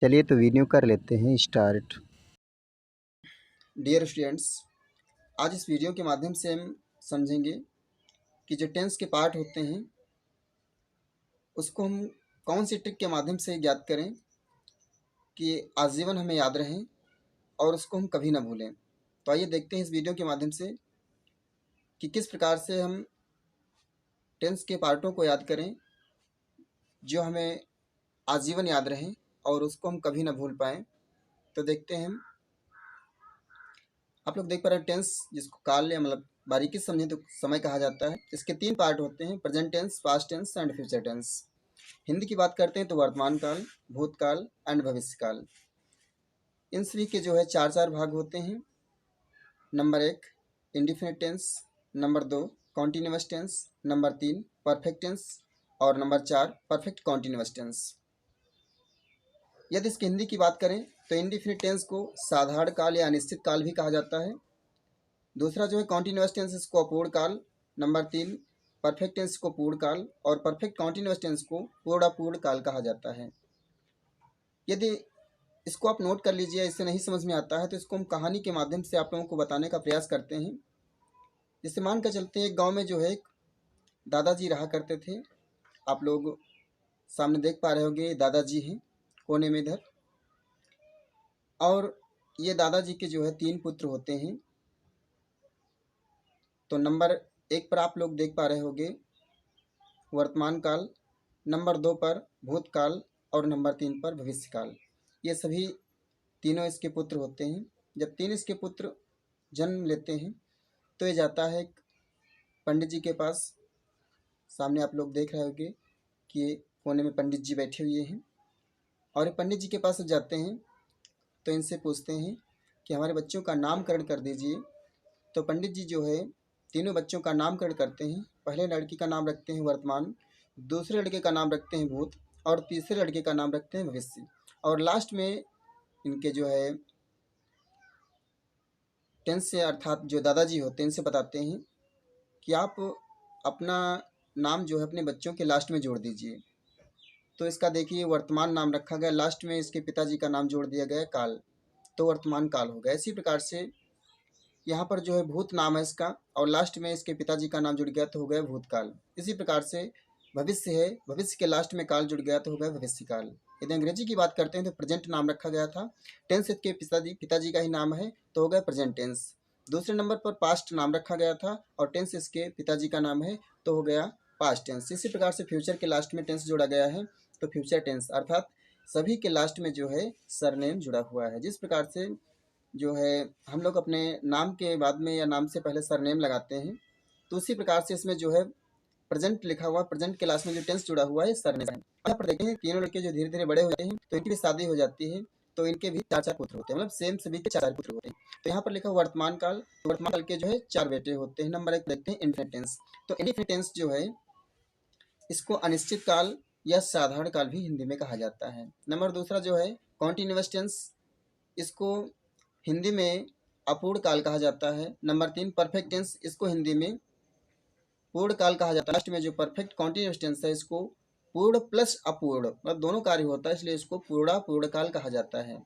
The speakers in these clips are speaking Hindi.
चलिए तो वीडियो कर लेते हैं स्टार्ट। डियर स्टूडेंट्स, आज इस वीडियो के माध्यम से हम समझेंगे कि जो टेंस के पार्ट होते हैं उसको हम कौन सी ट्रिक के माध्यम से ज्ञात करें कि आजीवन हमें याद रहें और उसको हम कभी ना भूलें। तो आइए देखते हैं इस वीडियो के माध्यम से कि किस प्रकार से हम टेंस के पार्टों को याद करें जो हमें आजीवन याद रहें और उसको हम कभी ना भूल पाएँ। तो देखते हैं हम। आप लोग देख पा रहे हैं टेंस, जिसको काल या मतलब बारीकी से समझें तो समय कहा जाता है। इसके 3 पार्ट होते हैं: present tense, past tense and future tense. Hindi की बात करते हैं तो वर्तमान काल, भूतकाल एंड भविष्य काल। इन सभी के जो है 4 भाग होते हैं। Number 1 indefinite tense, number 2 continuous tense, number 3 perfect tense और नंबर 4 परफेक्ट कॉन्टिन्यूअस टेंस। यदि इसकी हिंदी की बात करें तो इंडिफिनिट टेंस को साधारण काल या अनिश्चित काल भी कहा जाता है। दूसरा जो है कॉन्टिन्यूअस टेंस, इसको अपूर्ण काल। नंबर 3 परफेक्ट टेंस को पूर्ण काल और परफेक्ट कॉन्टिन्यूअस टेंस को पूर्ण अपूर्ण काल कहा जाता है। यदि इसको आप नोट कर लीजिए, इससे नहीं समझ में आता है तो इसको हम कहानी के माध्यम से आप लोगों को बताने का प्रयास करते हैं। जैसे मान कर चलते हैं, एक गांव में जो है एक दादाजी रहा करते थे। आप लोग सामने देख पा रहे होंगे, दादाजी हैं कोने में इधर। और ये दादाजी के जो है 3 पुत्र होते हैं। तो नंबर 1 पर आप लोग देख पा रहे होंगे वर्तमान काल, नंबर 2 पर भूतकाल और नंबर 3 पर भविष्य काल। ये सभी तीनों इसके पुत्र होते हैं। जब 3 इसके पुत्र जन्म लेते हैं तो ये जाता है पंडित जी के पास। सामने आप लोग देख रहे होंगे कि कोने में पंडित जी बैठे हुए हैं। और पंडित जी के पास जाते हैं तो इनसे पूछते हैं कि हमारे बच्चों का नामकरण कर दीजिए। तो पंडित जी जो है तीनों बच्चों का नामकरण करते हैं। पहले लड़की का नाम रखते हैं वर्तमान, दूसरे लड़के का नाम रखते हैं भूत और तीसरे लड़के का नाम रखते हैं भविष्य। और लास्ट में इनके जो है टेंस से, अर्थात जो दादाजी होते हैं, इनसे बताते हैं कि आप अपना नाम जो है अपने बच्चों के लास्ट में जोड़ दीजिए। तो इसका देखिए वर्तमान नाम रखा गया, लास्ट में इसके पिताजी का नाम जोड़ दिया गया काल, तो वर्तमान काल हो गया। इसी प्रकार से यहाँ पर जो है भूत नाम है इसका और लास्ट में इसके पिताजी का नाम जुड़ गया तो हो गया भूतकाल। इसी प्रकार से भविष्य है, भविष्य के लास्ट में काल जुड़ गया तो हो गया भविष्य काल। यदि अंग्रेजी की बात करते हैं तो प्रेजेंट नाम रखा गया था। टेंस इसके पिताजी का ही नाम है तो हो गया प्रेजेंट टेंस। दूसरे नंबर पर पास्ट नाम रखा गया था और टेंस इसके पिताजी का नाम है तो हो गया पास्ट टेंस। इसी प्रकार से फ्यूचर के लास्ट में टेंस जोड़ा गया है तो फ्यूचर टेंस, अर्थात सभी के लास्ट में जो है सरनेम जुड़ा हुआ है। जिस प्रकार से जो है हम लोग अपने नाम के बाद में या नाम से पहले सरनेम लगाते हैं, तो उसी प्रकार से इसमें जो है प्रेजेंट लिखा हुआ, प्रेजेंट के लास्ट में जो टेंस जुड़ा हुआ है सरनेम है। यहाँ पर देखें तीनों लड़के जो धीरे धीरे बड़े होते हैं तो इनकी भी शादी हो जाती है, तो इनके भी 4 पुत्र होते हैं, मतलब सेम सभी के 4 पुत्र होते हैं। तो यहाँ पर लिखा वर्तमान काल, तो वर्तमान काल के जो है 4 बेटे होते हैं। नंबर 1 देखते हैं इंडिफिनिट टेंस। तो इंडिफिनिट टेंस जो है इसको अनिश्चित काल या साधारण काल भी हिंदी में कहा जाता है। नंबर दूसरा जो है कॉन्टिन्यूअस टेंस, इसको हिंदी में अपूर्ण काल कहा जाता है। नंबर 3 परफेक्ट टेंस, इसको हिंदी में पूर्ण काल कहा जाता है। लास्ट में जो परफेक्ट कॉन्टिन्यूअस टेंस है इसको पूर्ण प्लस अपूर्ण, मतलब दोनों कार्य होता है, इसलिए इसको पूर्ण काल कहा जाता है।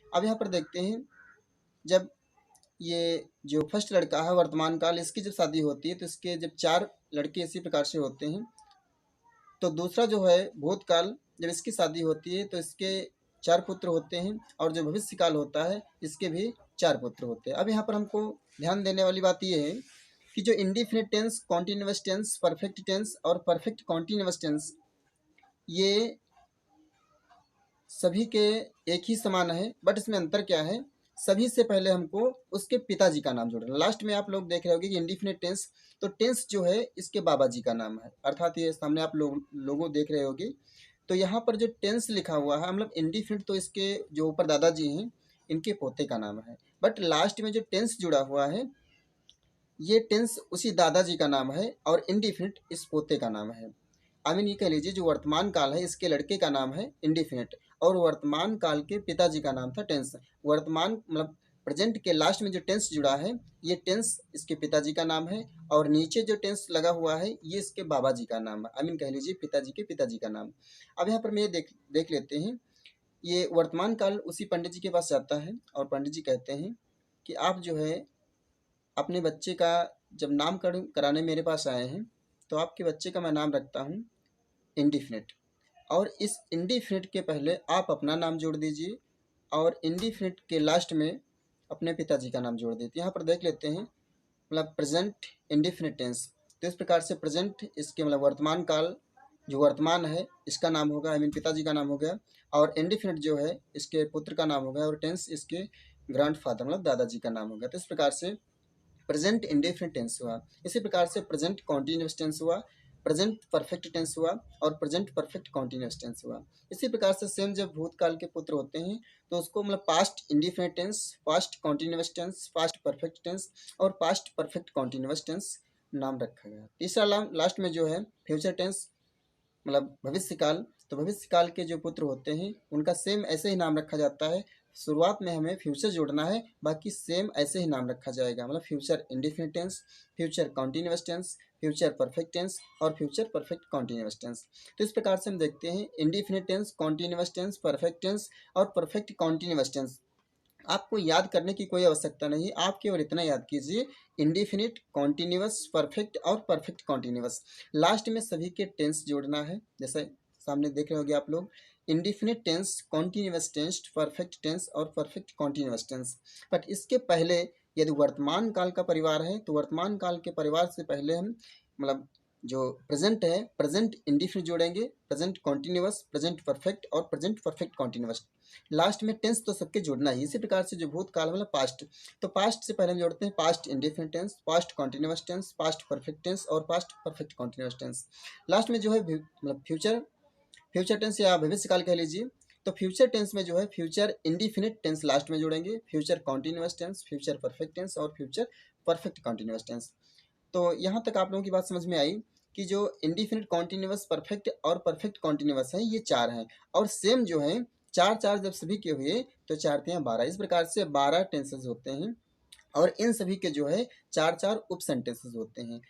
अब यहाँ पर देखते हैं, जब ये जो फर्स्ट लड़का है वर्तमान काल, इसकी जब शादी होती है तो इसके जब 4 लड़के इसी प्रकार से होते हैं। तो दूसरा जो है भूतकाल, जब इसकी शादी होती है तो इसके 4 पुत्र होते हैं और जो भविष्य काल होता है इसके भी 4 पुत्र होते हैं। अब यहाँ पर हमको ध्यान देने वाली बात ये है कि जो indefinite tense, continuous tense, perfect tense और परफेक्ट कॉन्टिन्यूअस टेंस, ये सभी के एक ही समान है, बट इसमें अंतर क्या है, सभी से पहले हमको उसके पिताजी का नाम जोड़ना। लास्ट में आप लोग देख रहे होंगे कि इंडिफिनिट टेंस, तो टेंस जो है इसके बाबा जी का नाम है, अर्थात ये सामने आप लोगों देख रहे होंगे। तो यहाँ पर जो टेंस लिखा हुआ है, मतलब इंडिफिनिट, तो इसके जो ऊपर दादाजी हैं इनके पोते का नाम है, बट लास्ट में जो टेंस जुड़ा हुआ है ये टेंस उसी दादाजी का नाम है और इंडिफिनिट इस पोते का नाम है। आई मीन ये कह लीजिए जो वर्तमान काल है इसके लड़के का नाम है इंडिफिनिट और वर्तमान काल के पिताजी का नाम था टेंस। वर्तमान मतलब प्रेजेंट के लास्ट में जो टेंस जुड़ा है ये टेंस इसके पिताजी का नाम है और नीचे जो टेंस लगा हुआ है ये इसके बाबा जी का नाम है। आई मीन कह लीजिए पिताजी के पिताजी का नाम। अब यहाँ पर मैं देख लेते हैं, ये वर्तमान काल उसी पंडित जी के पास जाता है और पंडित जी कहते हैं कि आप जो है अपने बच्चे का जब नामकरण कराने मेरे पास आए हैं, तो आपके बच्चे का मैं नाम रखता हूँ इंडिफिनिट, और इस इंडिफिनिट के पहले आप अपना नाम जोड़ दीजिए और इंडिफिनिट के लास्ट में अपने पिताजी का नाम जोड़ दीजिए। यहाँ पर देख लेते हैं मतलब प्रेजेंट इंडिफिनिट टेंस, तो इस प्रकार से प्रेजेंट इसके मतलब वर्तमान काल जो वर्तमान है इसका नाम होगा, आई मीन पिताजी का नाम हो गया, और इंडिफिनिट जो है इसके पुत्र का नाम हो गया, और टेंस इसके ग्रैंडफादर मतलब दादाजी का नाम हो गया। तो इस प्रकार से प्रेजेंट इंडेफिनिट टेंस हुआ। इसी प्रकार से प्रेजेंट कॉन्टिन्यूस टेंस हुआ, प्रेजेंट परफेक्ट टेंस हुआ और प्रेजेंट परफेक्ट कॉन्टिन्यूस टेंस हुआ। इसी प्रकार से सेम जब भूतकाल के पुत्र होते हैं तो उसको मतलब past indefinite tense, past continuous tense, past perfect tense और पास्ट परफेक्ट कॉन्टिन्यूस टेंस नाम रखा गया। तीसरा लास्ट में जो है फ्यूचर टेंस मतलब भविष्य काल, तो भविष्य काल के जो पुत्र होते हैं उनका सेम ऐसे ही नाम रखा जाता है। शुरुआत में हमें फ्यूचर जोड़ना है, बाकी सेम ऐसे ही नाम रखा जाएगा, मतलब future indefinite tense, future continuous tense, future perfect tense और फ्यूचर परफेक्ट कॉन्टिन्यूस टेंस। तो इस प्रकार से हम देखते हैं indefinite tense, continuous tense, perfect tense और परफेक्ट कॉन्टिन्यूस टेंस। आपको याद करने की कोई आवश्यकता नहीं, आप केवल इतना याद कीजिए इंडेफिनिट, कॉन्टिन्यूस, परफेक्ट और परफेक्ट कॉन्टिन्यूस। लास्ट में सभी के टेंस जोड़ना है, जैसे सामने देख रहे होंगे आप लोग, indefinite tense, continuous tense, perfect tense और परफेक्ट कॉन्टिन्यूस टेंस। बट इसके पहले यदि वर्तमान काल का परिवार है तो वर्तमान काल के परिवार से पहले हम मतलब जो प्रेजेंट है प्रेजेंट इंडेफिनिट जोड़ेंगे, प्रेजेंट कॉन्टिन्यूस, प्रेजेंट परफेक्ट और प्रेजेंट परफेक्ट कॉन्टिन्यूस। लास्ट में टेंस तो सबके जोड़ना ही। इसी प्रकार से जो भूतकाल मतलब पास्ट, तो पास्ट से पहले हम जोड़ते हैं past indefinite tense, past continuous tense, past perfect tense और past perfect continuous tense. Last में जो है मतलब फ्यूचर, फ्यूचर टेंस या भविष्य काल कह लीजिए, तो फ्यूचर टेंस में जो है फ्यूचर इंडेफिनिट टेंस लास्ट में जोड़ेंगे, future continuous tense, future perfect tense और फ्यूचर परफेक्ट कॉन्टिन्यूस टेंस। तो यहाँ तक आप लोगों की बात समझ में आई कि जो इंडेफिनिट, कॉन्टिन्यूस, परफेक्ट और परफेक्ट कॉन्टिन्यूस है ये चार हैं, और सेम जो है चार चार जब सभी के हुए तो चार तियां 12, इस प्रकार से 12 टेंसेस होते हैं और इन सभी के जो है चार चार उप सेंटेंसेस होते हैं।